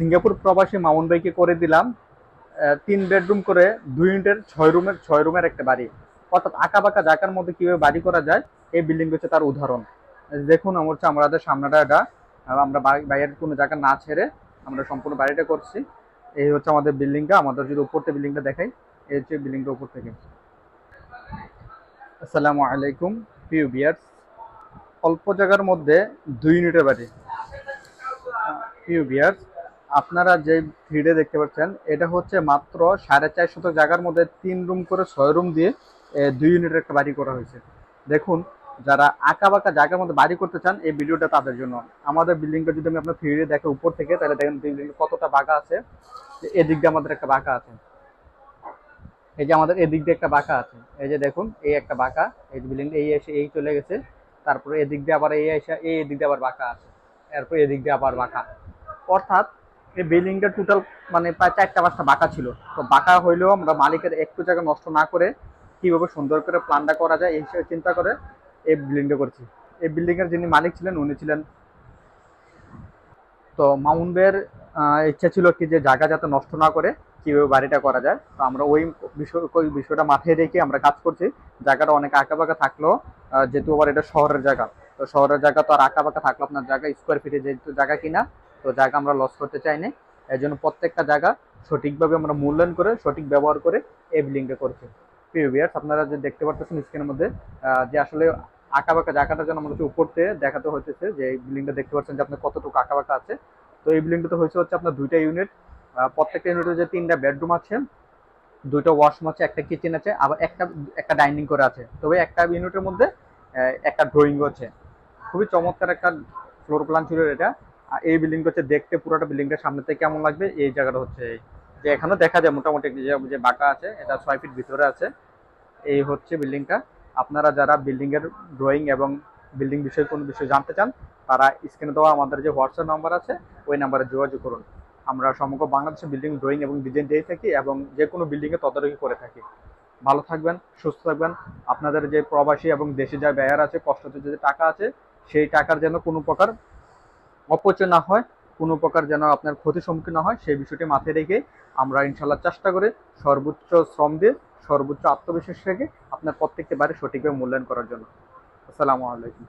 Singapore প্রবাসী মামুন ভাইকে করে দিলাম 3 বেডরুম করে 2 ইউনিটের 6 রুমের একটা বাড়ি। অর্থাৎ আঁকাবাঁকা জায়গার মধ্যে কিভাবে বাড়ি করা যায় এই বিল্ডিং হচ্ছে তার উদাহরণ। দেখুন হচ্ছে আমাদের সামনেটা এটা আমরা বাইরের কোনো জায়গা না ছেড়ে আমরা সম্পূর্ণ বাড়িটা করছি। এই হচ্ছে আমাদের বিল্ডিংটা। আমাদের যদি উপর থেকে বিল্ডিংটা দেখাই, এই হচ্ছে বিল্ডিংটা উপর থেকে। আসসালামু আলাইকুম প্রিয় ভিউয়ার্স, অল্প জায়গার মধ্যে 2 ইউনিটের বাড়ি। প্রিয় ভিউয়ার্স, আপনারা যে ভিডিও দেখতে পাচ্ছেন এটা হচ্ছে মাত্র 4.5 শতক জায়গার মধ্যে 3 রুম করে 6 রুম দিয়ে 2 ইউনিটের একটা বাড়ি করা হয়েছে। দেখুন, যারা আঁকা বাঁকা জায়গার মধ্যে বাড়ি করতে চান এই ভিডিওটা তাদের জন্য। আমাদের বিল্ডিংটা যদি আমি আপনার ভিডিও দেখে উপর থেকে, তাহলে দেখেন বিল্ডিং কতটা বাঁকা আছে। এদিক দিয়ে আমাদের একটা বাঁকা আছে, এই যে আমাদের এদিক দিয়ে একটা বাঁকা আছে, এই যে দেখুন এই একটা বাঁকা, এই বিল্ডিং এই এসে এই চলে গেছে, তারপরে এদিক দিয়ে আবার এই এসে এই এদিক দিয়ে আবার বাঁকা আছে, এরপর এদিক দিয়ে আবার বাঁকা। অর্থাৎ এই বিল্ডিংটা টোটাল মানে প্রায় 4টা 5টা বাঁকা ছিল। তো বাঁকা হইলেও আমরা মালিকের একটু জায়গা নষ্ট না করে কিভাবে সুন্দর করে প্ল্যানটা করা যায় এই হিসেবে চিন্তা করে এই বিল্ডিংটা করছি। এই বিল্ডিং এর যিনি মালিক ছিলেন উনি ছিলেন, তো মামুন ভাইয়ের ইচ্ছা ছিল কি যে জায়গা যাতে নষ্ট না করে কিভাবে বাড়িটা করা যায়। তো আমরা ওই বিষয়টা মাথায় রেখে আমরা কাজ করছি। জায়গাটা অনেক আঁকাবাঁকা থাকলেও যেহেতু আবার এটা শহরের জায়গা, তো শহরের জায়গা তো আর আঁকাবাঁকা থাকলো আপনার জায়গা স্কোয়ার ফিটে যেহেতু জায়গা কিনা, তো জায়গা আমরা লস করতে চাইনি। এই জন্য প্রত্যেকটা জায়গা সঠিকভাবে আমরা মূল্যায়ন করে সঠিক ব্যবহার করে এই বিল্ডিংটা করছি। প্রিয় ভিউয়ার্স, আপনারা যে দেখতে পাচ্ছেন স্ক্রিনের মধ্যে যে আসলে আঁকাবাঁকা জায়গাটার জন্য আমাদের উপর থেকে দেখাতে হইতেছে যে এই বিল্ডিংটা দেখতে পাচ্ছেন যে আপনার কতটুকু আঁকাবাঁকা আছে। তো এই বিল্ডিংটাতে হচ্ছে আপনার 2টা ইউনিট, প্রত্যেকটা ইউনিটে যে 3টা বেডরুম আছে, 2টা ওয়াশরুম আছে, একটা কিচেন আছে, আবার একটা একটা ডাইনিং করে আছে। তবে একটা ইউনিটের মধ্যে একটা ড্রয়িং আছে। খুবই চমৎকার একটা ফ্লোর প্ল্যান ছিল এটা। আর এই বিল্ডিংটা হচ্ছে দেখতে পুরোটা বিল্ডিংটার সামনে থেকে কেমন লাগবে এই জায়গাটা হচ্ছে যে এখানেও দেখা যায় মোটামুটি যে বাঁকা আছে, এটা 6 ফিট ভিতরে আছে। এই হচ্ছে বিল্ডিংটা। আপনারা যারা বিল্ডিং এর ড্রয়িং এবং বিল্ডিং বিষয়ে কোনো বিষয় জানতে চান, তারা স্ক্রিনে দেওয়া আমাদের যে হোয়াটসঅ্যাপ নাম্বার আছে ওই নাম্বারে যোগাযোগ করুন। আমরা সমগ্র বাংলাদেশে বিল্ডিং ড্রয়িং এবং ডিজাইন দিয়ে থাকি এবং যে কোনো বিল্ডিং এ তদারকি করে থাকি। ভালো থাকবেন, সুস্থ থাকবেন। আপনাদের যে প্রবাসী এবং দেশে যা ব্যয় আছে, কষ্টতে যে টাকা আছে, সেই টাকার যেন কোনো প্রকার অপচয় না হয়, কোনো প্রকার যেন আপনার ক্ষতির সম্মুখীন না হয়, সেই বিষয়টি মাথায় রেখে আমরা ইনশাল্লাহ চেষ্টা করে সর্বোচ্চ শ্রম দিয়ে সর্বোচ্চ আত্মবিশ্বাস রেখে আপনার প্রত্যেকটি বাড়ি সঠিকভাবে মূল্যায়ন করার জন্য। আসসালামু আলাইকুম।